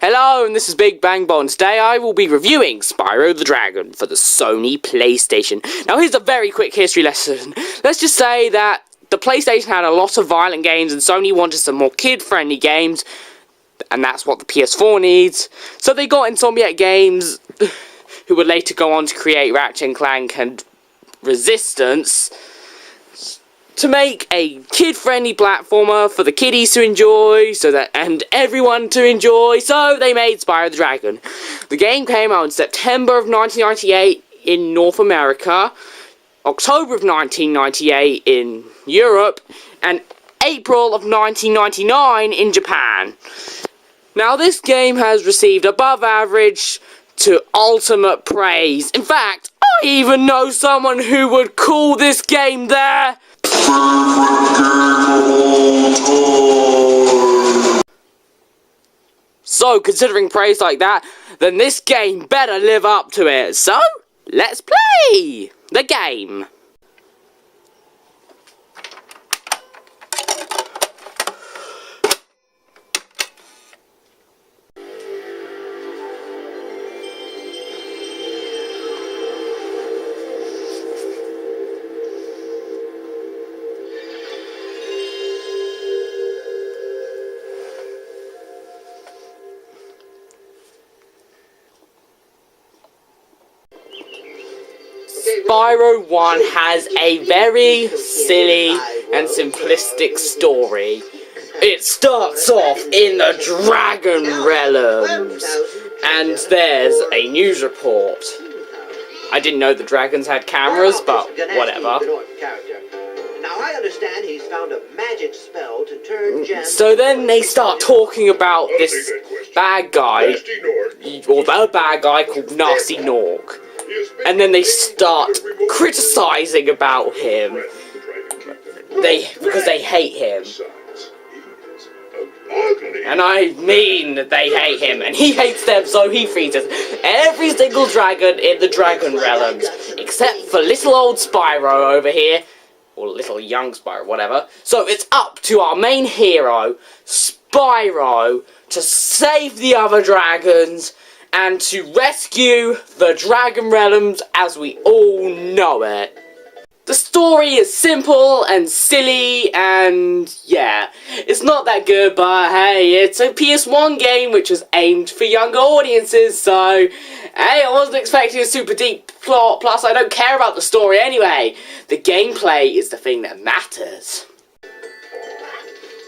Hello, and this is Big Bang Bond. Today I will be reviewing Spyro the Dragon for the Sony PlayStation. Now here's a very quick history lesson. Let's just say that the PlayStation had a lot of violent games and Sony wanted some more kid-friendly games, and that's what the PS4 needs. So they got Insomniac Games, who would later go on to create Ratchet & Clank and Resistance, to make a kid-friendly platformer for the kiddies to enjoy, and everyone to enjoy, so they made Spyro the Dragon. The game came out in September of 1998 in North America, October of 1998 in Europe, and April of 1999 in Japan. Now this game has received above average to ultimate praise. In fact, I even know someone who would call this game their So, considering praise like that, then this game better live up to it. So, let's play the game. Spyro 1 has a very silly and simplistic story. It starts off in the Dragon Realms, and there's a news report. I didn't know the dragons had cameras, but whatever. Now I understand he's found a magic spell to turn gems. So then they start talking about this bad guy, or the bad guy called Nasty Nork. And then they start criticizing about him. Because they hate him. And I mean they hate him, and he hates them, so he freezes every single dragon in the Dragon Realms, except for little old Spyro over here, or little young Spyro, whatever. So it's up to our main hero, Spyro, to save the other dragons and to rescue the Dragon Realms as we all know it. The story is simple and silly, and yeah, it's not that good, but hey, it's a PS1 game which was aimed for younger audiences, so hey, I wasn't expecting a super deep plot, plus I don't care about the story anyway. The gameplay is the thing that matters.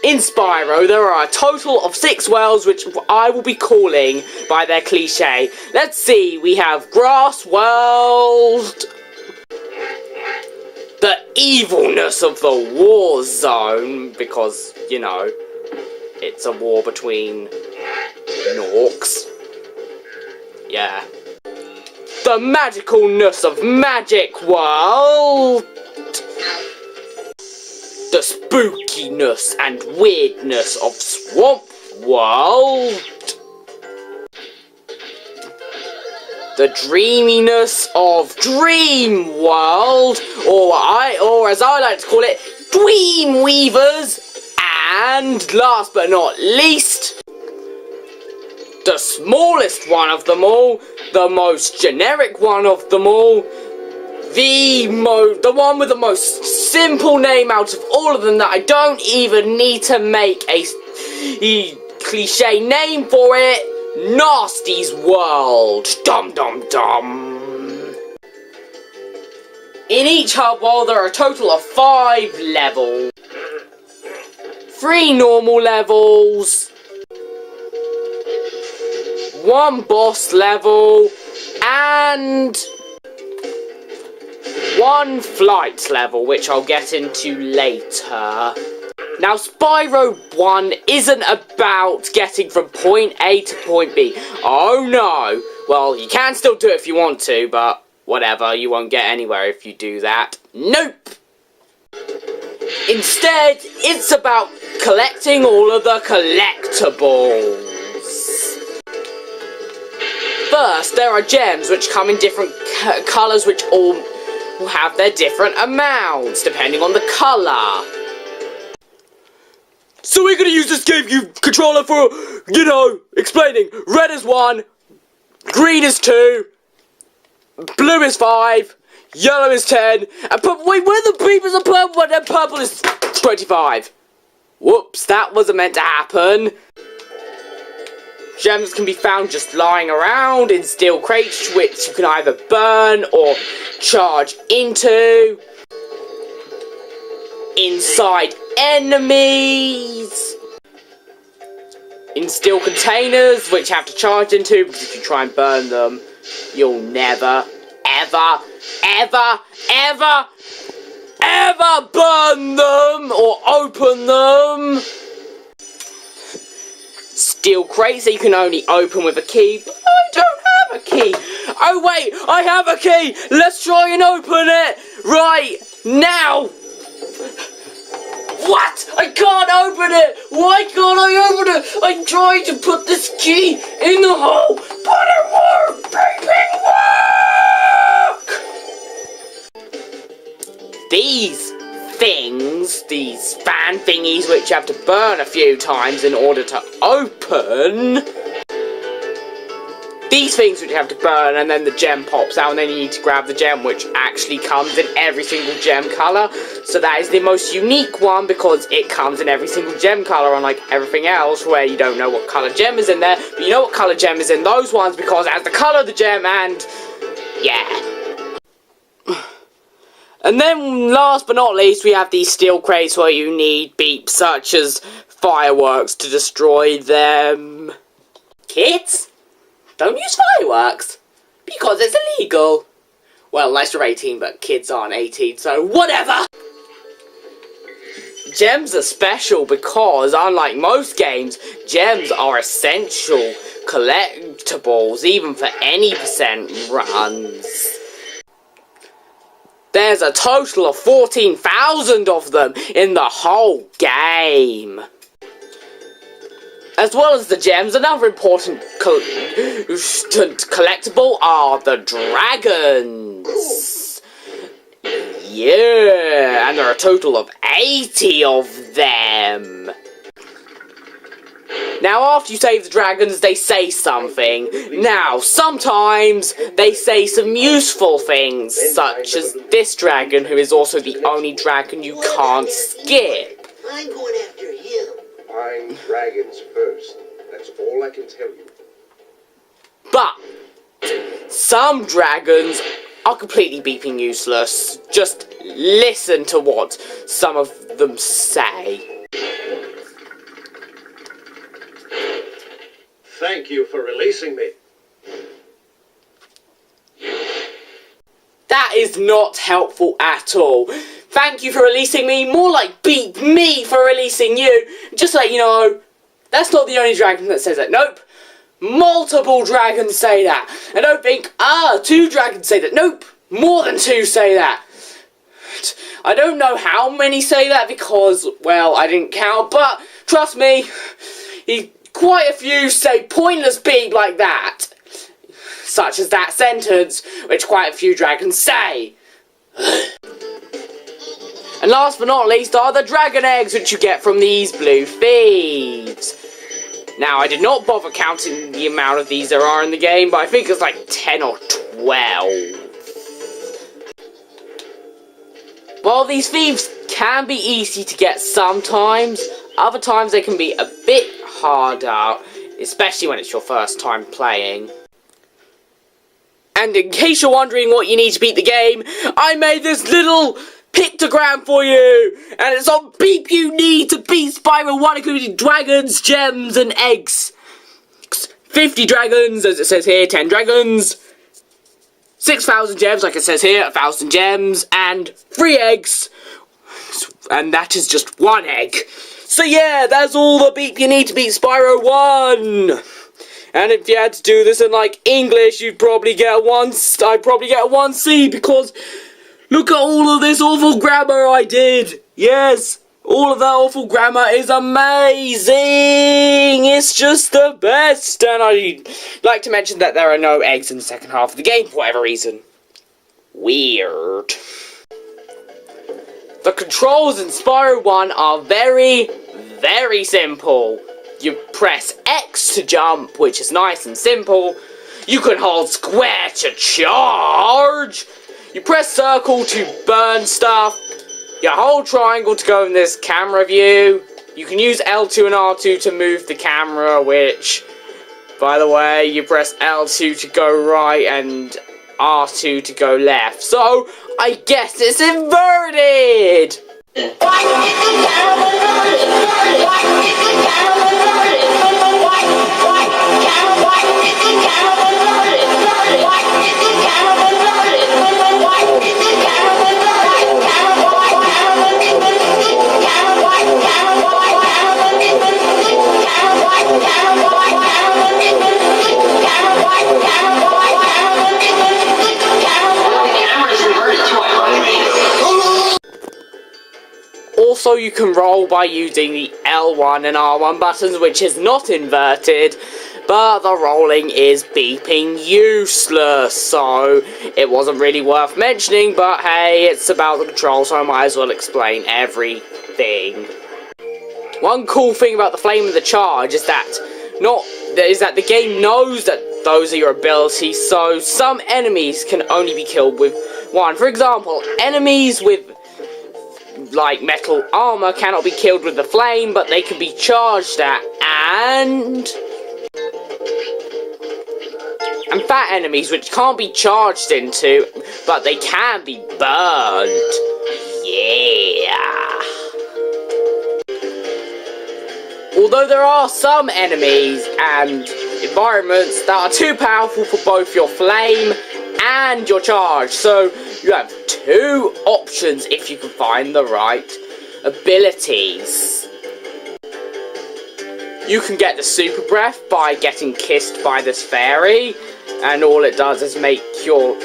In Spyro, there are a total of 6 worlds, which I will be calling by their cliche. Let's see, we have Grass World, the evilness of the war zone, because, you know, it's a war between Norks. Yeah. The magicalness of Magic World, the spookiness and weirdness of Swamp World, the dreaminess of Dream World, or as I like to call it, Dream Weavers, and last but not least, the smallest one of them all, the most generic one of them all, the one with the most simple name out of all of them that I don't even need to make a cliche name for it, Nasty's World. Dum dum dum. In each hub world there are a total of 5 levels. 3 normal levels, 1 boss level, and 1 flight level, which I'll get into later. Now, Spyro 1 isn't about getting from point A to point B. Oh no! Well, you can still do it if you want to, but whatever, you won't get anywhere if you do that. Nope! Instead, it's about collecting all of the collectibles. First, there are gems which come in different colours, which all will have their different amounts depending on the colour. So we're gonna use this GameCube controller for, you know, explaining. Red is 1, green is 2, blue is 5, yellow is 10, and purple. Wait, where the beepers are purple, and then purple is 25. Whoops, that wasn't meant to happen. Gems can be found just lying around in steel crates, which you can either burn or charge into. Inside enemies. In steel containers, which you have to charge into, because if you try and burn them, you'll never, ever, ever, ever, ever burn them or open them. Steel crates that you can only open with a key, but I don't have a key. Oh wait, I have a key. Let's try and open it right now. What? I can't open it. Why can't I open it? I tried to put this key in the hole, but it won't work. These things, these fan thingies, which you have to burn a few times in order to open. These things which you have to burn, and then the gem pops out, and then you need to grab the gem, which actually comes in every single gem colour. So that is the most unique one, because it comes in every single gem colour, unlike everything else, where you don't know what colour gem is in there, but you know what colour gem is in those ones, because it has the colour of the gem, and yeah. And then, last but not least, we have these steel crates where you need beeps such as fireworks to destroy them. Kids, don't use fireworks, because it's illegal. Well, unless you're 18, but kids aren't 18, so whatever! Gems are special because, unlike most games, gems are essential collectibles, even for any percent runs. There's a total of 14,000 of them in the whole game. As well as the gems, another important collectible are the dragons. Yeah, and there are a total of 80 of them. Now, after you save the dragons, they say something. Now, sometimes they say some useful things, such as this dragon, who is also the only dragon you can't skip. I'm going after him. Find dragons first. That's all I can tell you. But some dragons are completely beeping useless. Just listen to what some of them say. Thank you for releasing me. That is not helpful at all. Thank you for releasing me, more like beat me for releasing you. Just to let you know, that's not the only dragon that says that. Nope. Multiple dragons say that. And don't think, 2 dragons say that. Nope. More than 2 say that. I don't know how many say that because, well, I didn't count, but trust me, quite a few say pointless beep like that. Such as that sentence, which quite a few dragons say. And last but not least are the dragon eggs, which you get from these blue thieves. Now, I did not bother counting the amount of these there are in the game, but I think it's like 10 or 12. While these thieves can be easy to get sometimes, other times they can be a bit harder, especially when it's your first time playing. And in case you're wondering what you need to beat the game, I made this little pictogram for you, and it's on beep you need to beat Spyro 1, including dragons, gems, and eggs. 50 dragons, as it says here, 10 dragons, 6,000 gems, like it says here, 1,000 gems, and 3 eggs, and that is just 1 egg. So yeah, that's all the beep you need to beat Spyro 1. And if you had to do this in like English, you'd probably get a 1, I'd probably get a 1C, because look at all of this awful grammar I did. Yes, all of that awful grammar is amazing. It's just the best. And I'd like to mention that there are no eggs in the second half of the game for whatever reason. Weird. The controls in Spyro 1 are very, very simple. You press X to jump, which is nice and simple. You can hold square to charge. You press circle to burn stuff. You hold triangle to go in this camera view. You can use L2 and R2 to move the camera, which, by the way, you press L2 to go right and R2 to go left. So, I guess it's inverted! Also, you can roll by using the L1 and R1 buttons, which is not inverted, but the rolling is beeping useless, so it wasn't really worth mentioning, but hey, it's about the control, so I might as well explain everything. One cool thing about the flame and the charge is that the game knows that those are your abilities, so some enemies can only be killed with one. For example, enemies with like metal armor cannot be killed with the flame, but they can be charged at, and fat enemies which can't be charged into, but they can be burned. Yeah. Although there are some enemies and environments that are too powerful for both your flame and your charge, so you have two options if you can find the right abilities. You can get the super breath by getting kissed by this fairy, and all it does is make your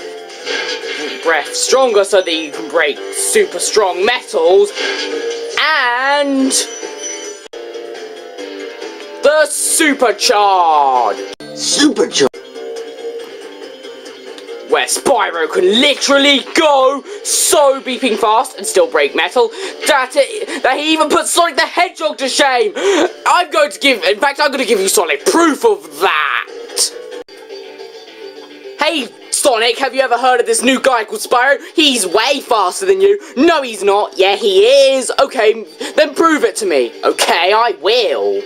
breath stronger so that you can break super strong metals. And the supercharge! Where Spyro can literally go so beeping fast and still break metal that he even put Sonic the Hedgehog to shame. I'm going to give you Sonic proof of that. Hey Sonic, have you ever heard of this new guy called Spyro? He's way faster than you. No, he's not. Yeah, he is. Okay, then prove it to me. Okay, I will.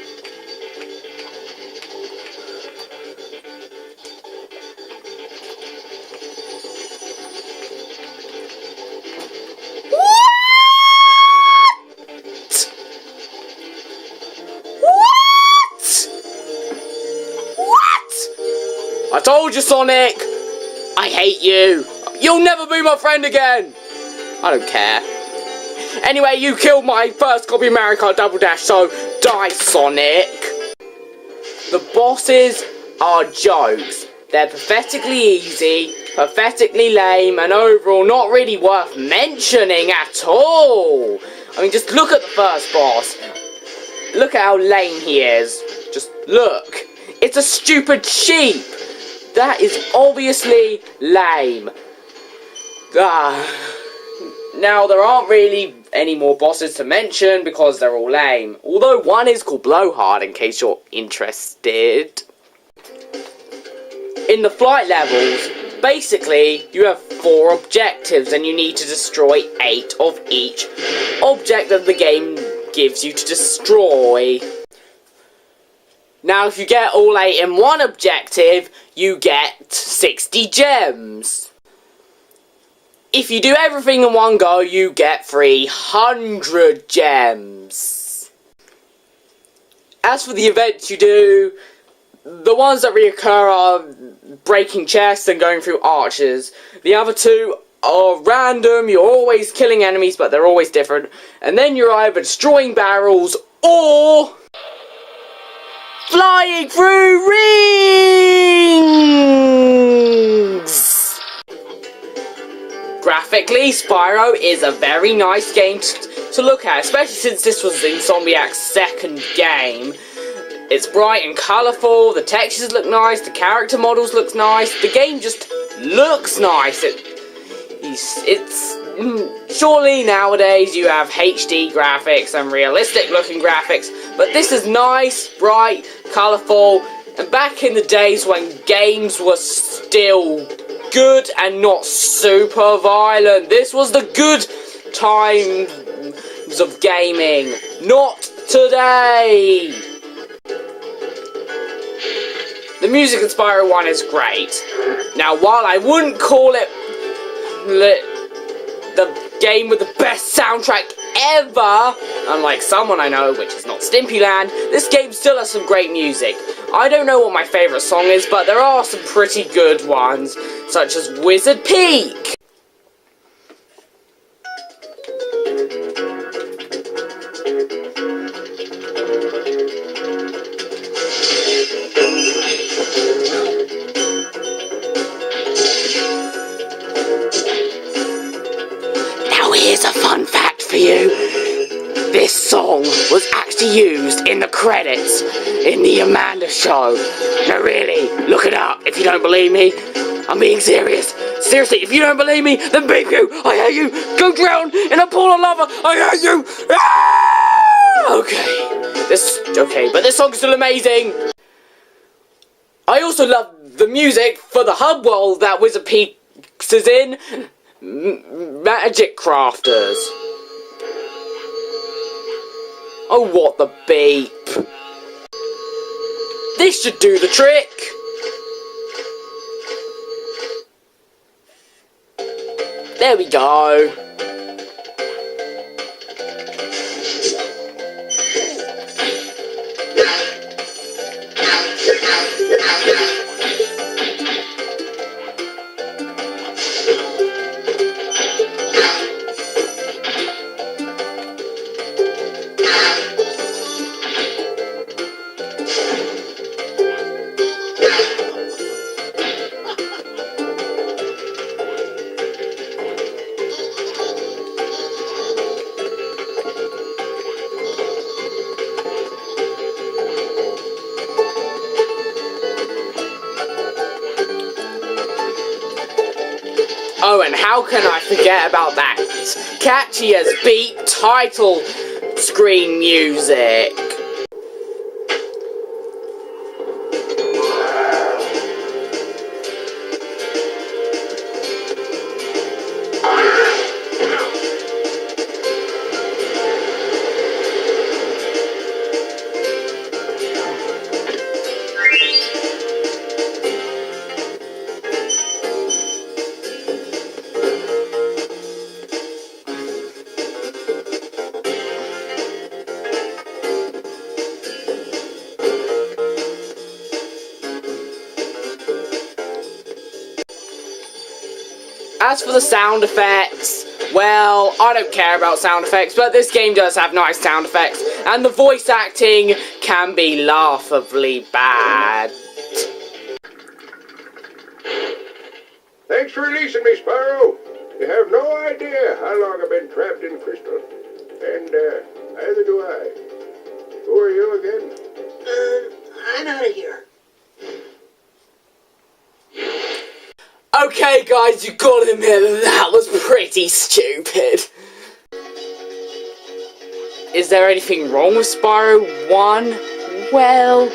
I told you, Sonic! I hate you! You'll never be my friend again! I don't care. Anyway, you killed my first copy of Mario Kart Double Dash, so die, Sonic! The bosses are jokes. They're pathetically easy, pathetically lame, and overall not really worth mentioning at all! I mean, just look at the first boss. Look at how lame he is. Just look. It's a stupid sheep! That is obviously lame. Now, there aren't really any more bosses to mention because they're all lame. Although one is called Blowhard, in case you're interested. In the flight levels, basically, you have 4 objectives and you need to destroy 8 of each object that the game gives you to destroy. Now, if you get all 8 in one objective, you get 60 gems. If you do everything in one go, you get 300 gems. As for the events you do, the ones that reoccur are breaking chests and going through arches. The other 2 are random, you're always killing enemies, but they're always different. And then you're either destroying barrels or flying through rings! Graphically, Spyro is a very nice game to look at, especially since this was Insomniac's second game. It's bright and colourful, the textures look nice, the character models look nice, the game just looks nice. It's surely nowadays you have HD graphics and realistic looking graphics, but this is nice, bright, colourful, and back in the days when games were still good and not super violent, this was the good times of gaming, not today. The music in Spyro 1 is great. Now, while I wouldn't call it the game with the best soundtrack ever, unlike someone I know, which is not Stimpyland, this game still has some great music. I don't know what my favourite song is, but there are some pretty good ones, such as Wizard Peak. Here's a fun fact for you. This song was actually used in the credits in the Amanda Show. No, really, look it up if you don't believe me. I'm being serious. Seriously, if you don't believe me, then beep you. I hate you. Go drown in a pool of lava. I hate you. Ah! Okay, but this song's still amazing. I also love the music for the hub world that Wizard Peak is in. Magic Crafters. Oh, what the beep. This should do the trick. There we go. Oh, and how can I forget about that catchy as beat title screen music? As for the sound effects, well, I don't care about sound effects, but this game does have nice sound effects, and the voice acting can be laughably bad. Thanks for releasing me, Spyro. You have no idea how long I've been trapped in crystal. And, neither do I. Who are you again? I'm out of here. Okay, guys, you gotta admit that was pretty stupid. Is there anything wrong with Spyro 1? Well,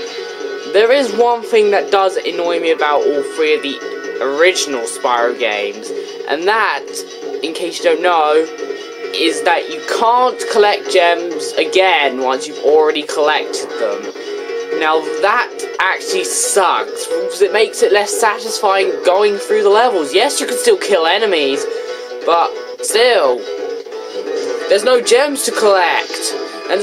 there is one thing that does annoy me about all three of the original Spyro games, and that, in case you don't know, is that you can't collect gems again once you've already collected them. Now that actually sucks, because it makes it less satisfying going through the levels. Yes, you can still kill enemies, but still, there's no gems to collect, and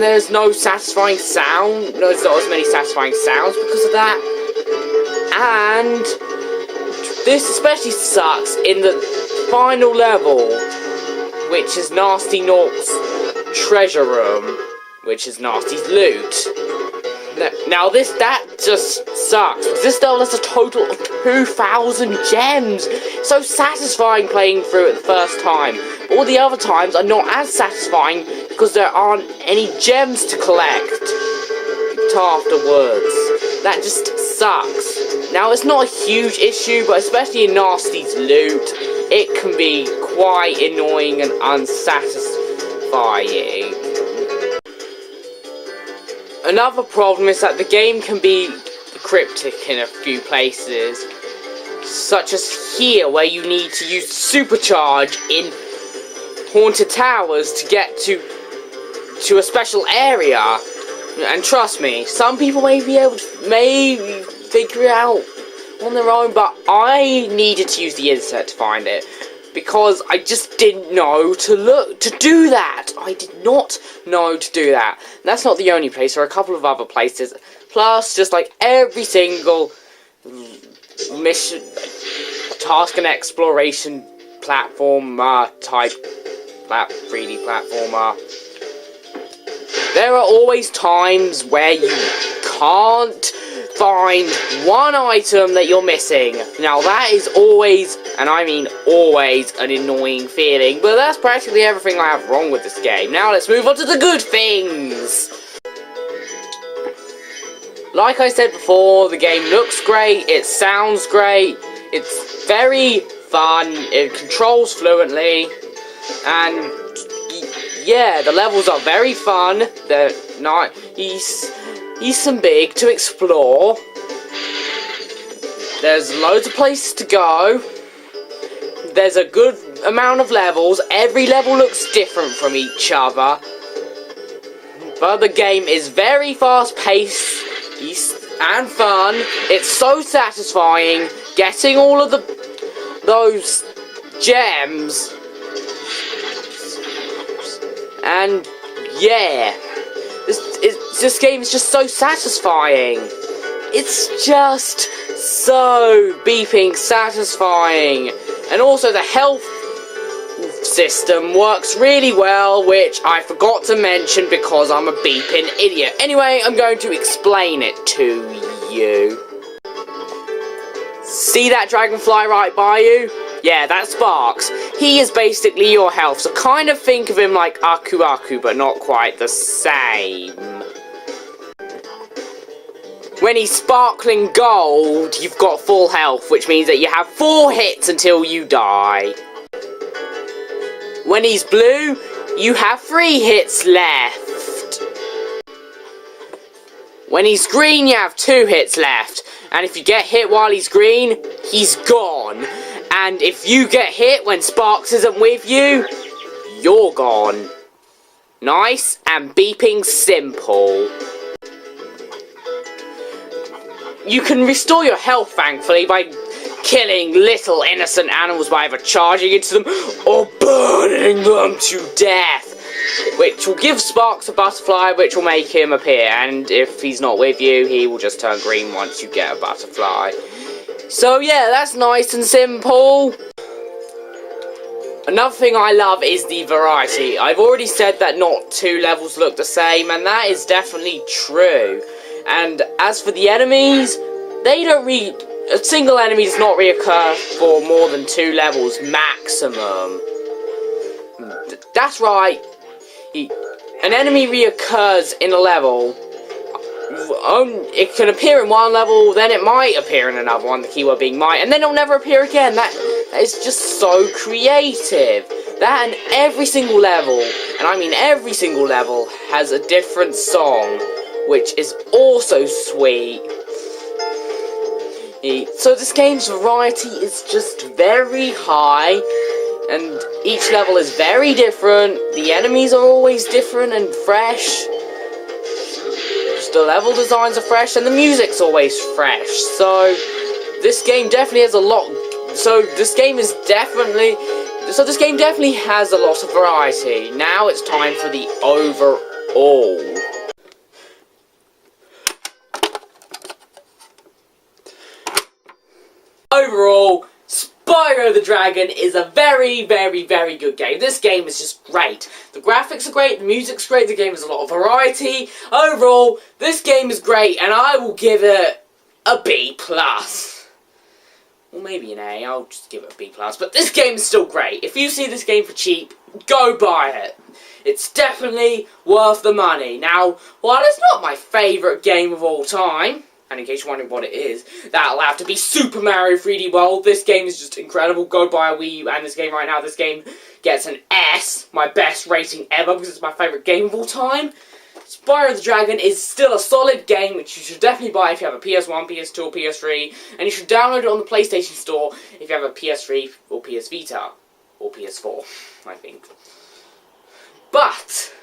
there's no satisfying sound. No, there's not as many satisfying sounds because of that. And this especially sucks in the final level, which is Nasty Nort's treasure room, which is Nasty's loot. Now that just sucks, because this level has a total of 2,000 gems. It's so satisfying playing through it the first time. All the other times are not as satisfying because there aren't any gems to collect. afterwards. That just sucks. Now, it's not a huge issue, but especially in Nasty's loot, it can be quite annoying and unsatisfying. Another problem is that the game can be cryptic in a few places, such as here, where you need to use the supercharge in Haunted Towers to get to a special area. And trust me, some people may be able to maybe figure it out on their own, but I needed to use the internet to find it, because I just didn't know to do that. I did not know to do that. And that's not the only place. There are a couple of other places. Plus, just like every single mission, task and exploration platformer type 3D platformer, there are always times where you can't find one item that you're missing. Now that is always, and I mean always, an annoying feeling, but that's practically everything I have wrong with this game. Now let's move on to the good things. Like I said before, the game looks great, it sounds great, it's very fun, it controls fluently, and yeah, the levels are very fun, they're nice and big to explore. There's loads of places to go. There's a good amount of levels. Every level looks different from each other. But the game is very fast-paced and fun. It's so satisfying getting all of those gems. And yeah, this game is just so satisfying. It's just so beeping satisfying. And also the health system works really well, which I forgot to mention because I'm a beeping idiot. Anyway, I'm going to explain it to you. See that dragonfly right by you? Yeah, that's Sparks. He is basically your health, so kind of think of him like Aku Aku, but not quite the same. When he's sparkling gold, you've got full health, which means that you have 4 hits until you die. When he's blue, you have 3 hits left. When he's green, you have 2 hits left. And if you get hit while he's green, he's gone. And if you get hit when Sparks isn't with you, you're gone. Nice and beeping simple. You can restore your health, thankfully, by killing little innocent animals by either charging into them or burning them to death, which will give Sparks a butterfly, which will make him appear, and if he's not with you, he will just turn green once you get a butterfly. So yeah, that's nice and simple. Another thing I love is the variety. I've already said that not 2 levels look the same, and that is definitely true. And as for the enemies, they don't a single enemy does not reoccur for more than 2 levels maximum. That's right. An enemy reoccurs in a level. It can appear in one level, then it might appear in another one, the keyword being might, and then it'll never appear again. That is just so creative. That and every single level, and I mean every single level, has a different song, which is also sweet. So this game's variety is just very high, and each level is very different. The enemies are always different and fresh. The level designs are fresh, and the music's always fresh. So this game definitely has a lot. So this game definitely has a lot of variety. Now it's time for the overall. Overall, Spyro the Dragon is a very, very, very good game. This game is just great. The graphics are great, the music's great, the game has a lot of variety. Overall, this game is great, and I will give it a B+. Or maybe an A, I'll just give it a B+. But this game is still great. If you see this game for cheap, go buy it. it's definitely worth the money. Now, while it's not my favourite game of all time, and in case you're wondering what it is, that'll have to be Super Mario 3D World. This game is just incredible. Go buy a Wii U and this game right now. This game gets an S, my best rating ever, because it's my favourite game of all time. Spyro the Dragon is still a solid game, which you should definitely buy if you have a PS1, PS2, or PS3, and you should download it on the PlayStation Store if you have a PS3 or PS Vita, or PS4, I think. But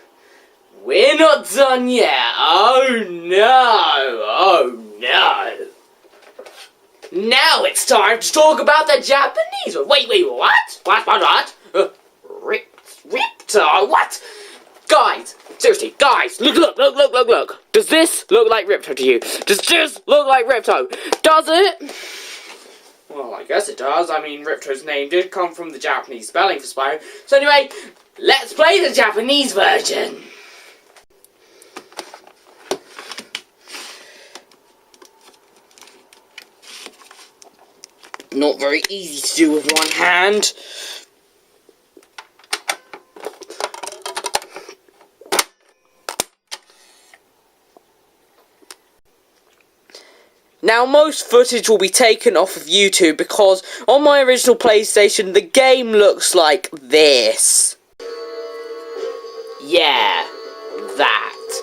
we're not done yet. Oh no! Oh no! Now it's time to talk about the Japanese. Wait, what? What? Ripto? What? Guys, seriously, guys, look. Does this look like Ripto to you? Does this look like Ripto? Does it? Well, I guess it does. I mean, Ripto's name did come from the Japanese spelling for Spyro. So anyway, let's play the Japanese version. Not very easy to do with one hand. Now, most footage will be taken off of YouTube because on my original PlayStation, the game looks like this. Yeah, that.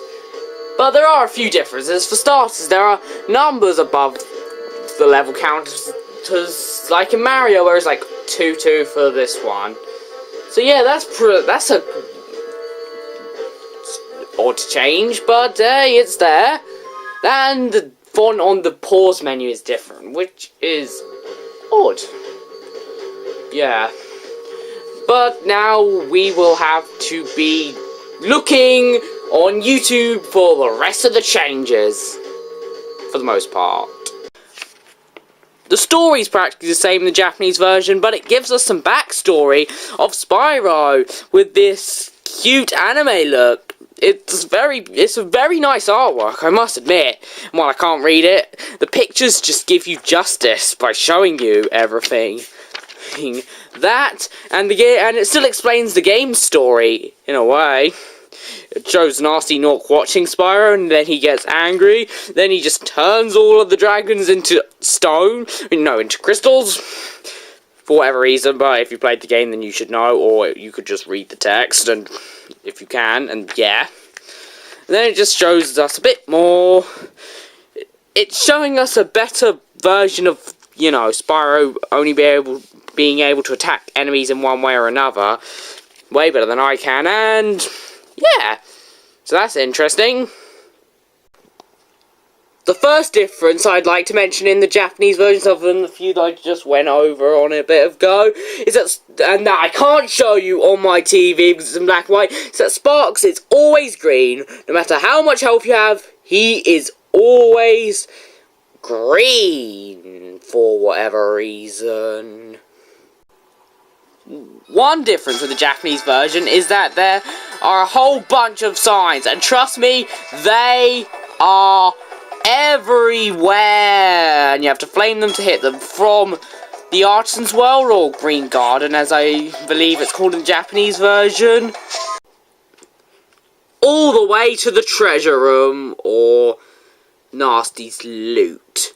But there are a few differences. For starters, there are numbers above the level counters, like in Mario, where it's like 2-2 for this one. So yeah, that's a odd change, but hey, it's there. And the font on the pause menu is different, which is odd. Yeah. But now we will have to be looking on YouTube for the rest of the changes, for the most part. The story's practically the same in the Japanese version, but it gives us some backstory of Spyro with this cute anime look. It's a very nice artwork, I must admit. And while I can't read it, the pictures just give you justice by showing you everything. That, and it still explains the game's story, in a way. It shows Nasty Nork watching Spyro, and then he gets angry. Then he just turns all of the dragons into stone, into crystals. For whatever reason, but if you played the game, then you should know, or you could just read the text, and if you can, and yeah. And then it just shows us a bit more. It's showing us a better version of, Spyro only being able to attack enemies in one way or another. Way better than I can, and yeah. So that's interesting. The first difference I'd like to mention in the Japanese versions, other than the few that I just went over on a bit ago, is that I can't show you on my TV because it's in black and white, is that Sparks is always green. No matter how much health you have, he is always green for whatever reason. One difference with the Japanese version is that there are a whole bunch of signs, and trust me, they are everywhere, and you have to flame them to hit them, from the Artisan's World, or Green Garden as I believe it's called in the Japanese version, all the way to the treasure room, or Nasty's loot.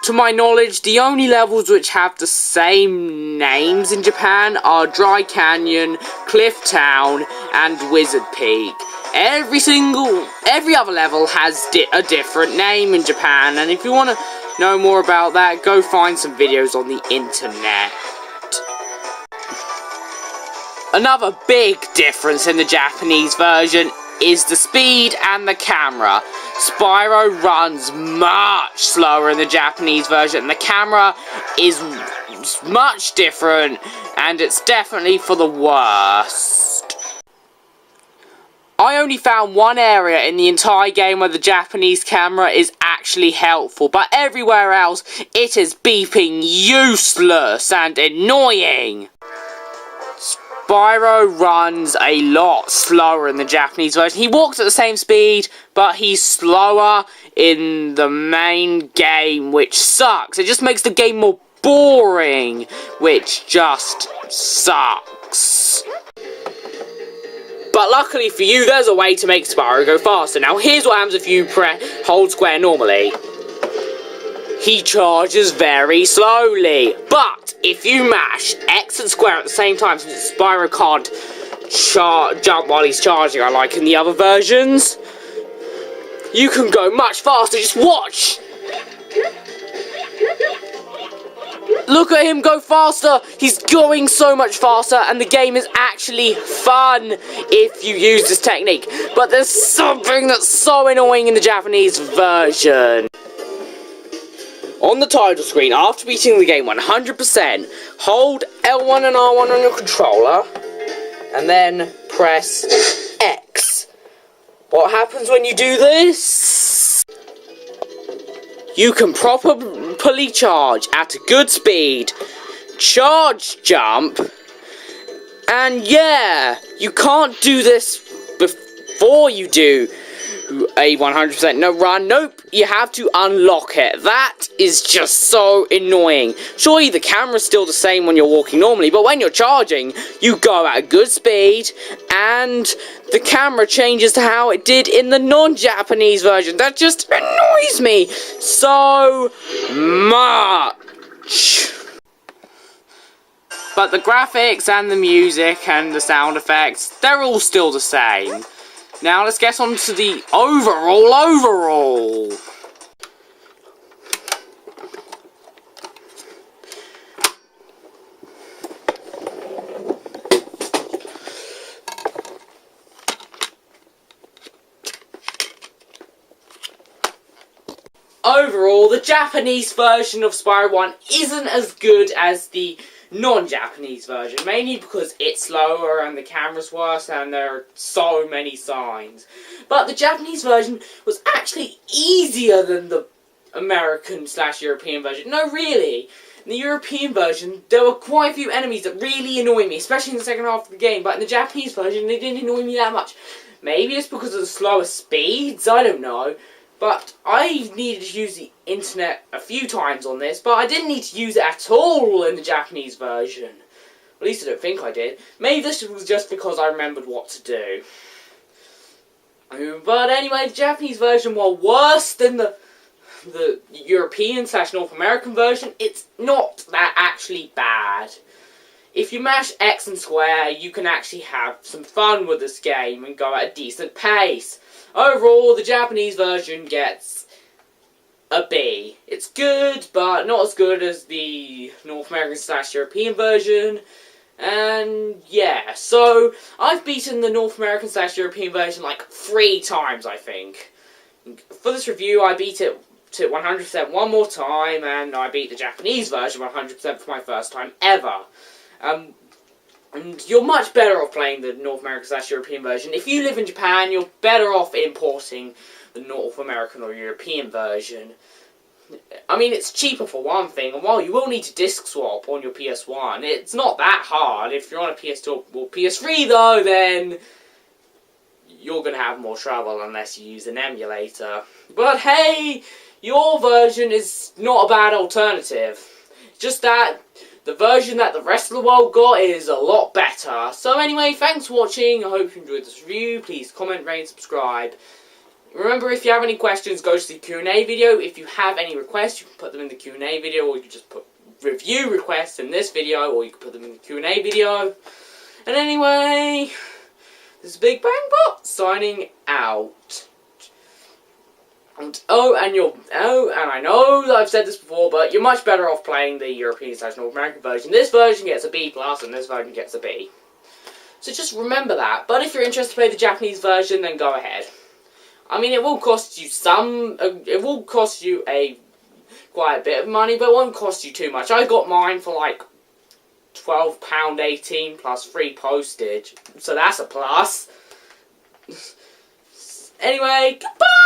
To my knowledge, the only levels which have the same names in Japan are Dry Canyon, Cliff Town, and Wizard Peak. Every other level has a different name in Japan, and if you want to know more about that, go find some videos on the internet. Another big difference in the Japanese version is the speed and the camera. Spyro runs much slower in the Japanese version, and the camera is much different, and it's definitely for the worst. I only found one area in the entire game where the Japanese camera is actually helpful, but everywhere else it is beeping useless and annoying. Spyro runs a lot slower in the Japanese version. He walks at the same speed, but he's slower in the main game, which sucks. It just makes the game more boring, which just sucks. But luckily for you, there's a way to make Spyro go faster. Now here's what happens if you hold square normally. He charges very slowly. But if you mash X and square at the same time, since Spyro can't jump while he's charging, unlike in the other versions, you can go much faster. Just watch! Look at him go faster! He's going so much faster, and the game is actually fun if you use this technique. But there's something that's so annoying in the Japanese version. On the title screen, after beating the game 100%, hold L1 and R1 on your controller, and then press X. What happens when you do this? You can properly charge at a good speed, charge jump, and yeah, you can't do this before you do a 100% no run. Nope, you have to unlock it. That is just so annoying. Surely the camera's still the same when you're walking normally, but when you're charging, you go at a good speed, and the camera changes to how it did in the non-Japanese version. That just annoys me so much. But the graphics and the music and the sound effects, they're all still the same. Now let's get on to the overall. Overall, the Japanese version of Spyro 1 isn't as good as the non-Japanese version, mainly because it's slower and the camera's worse and there are so many signs. But the Japanese version was actually easier than the American/European version. No, really. In the European version, there were quite a few enemies that really annoyed me, especially in the second half of the game, but in the Japanese version, they didn't annoy me that much. Maybe it's because of the slower speeds, I don't know. But I needed to use the internet a few times on this, but I didn't need to use it at all in the Japanese version. At least I don't think I did. Maybe this was just because I remembered what to do. But anyway, the Japanese version, while worse than the European/North American version, it's not that actually bad. If you mash X and square, you can actually have some fun with this game and go at a decent pace. Overall, the Japanese version gets a B. It's good, but not as good as the North American/European version. And yeah, so I've beaten the North American/European version like 3 times, I think. For this review, I beat it to 100% one more time, and I beat the Japanese version 100% for my first time ever. And you're much better off playing the North American/European version. If you live in Japan, you're better off importing the North American or European version. I mean, it's cheaper for one thing, and while you will need to disc swap on your PS1, it's not that hard. If you're on a PS2 or PS3 though, then you're going to have more trouble unless you use an emulator. But hey, your version is not a bad alternative. Just that the version that the rest of the world got is a lot better. So anyway, thanks for watching. I hope you enjoyed this review. Please comment, rate, and subscribe. Remember, if you have any questions, go to the Q&A video. If you have any requests, you can put them in the Q&A video, or you can just put review requests in this video, or you can put them in the Q&A video. And anyway, this is Big Bang Bot signing out. And I know that I've said this before, but you're much better off playing the European/North American version. This version gets a B+, and this version gets a B. So just remember that. But if you're interested to play the Japanese version, then go ahead. I mean, it will cost you quite a bit of money, but it won't cost you too much. I got mine for like £12.18 plus free postage, so that's a plus. Anyway, goodbye!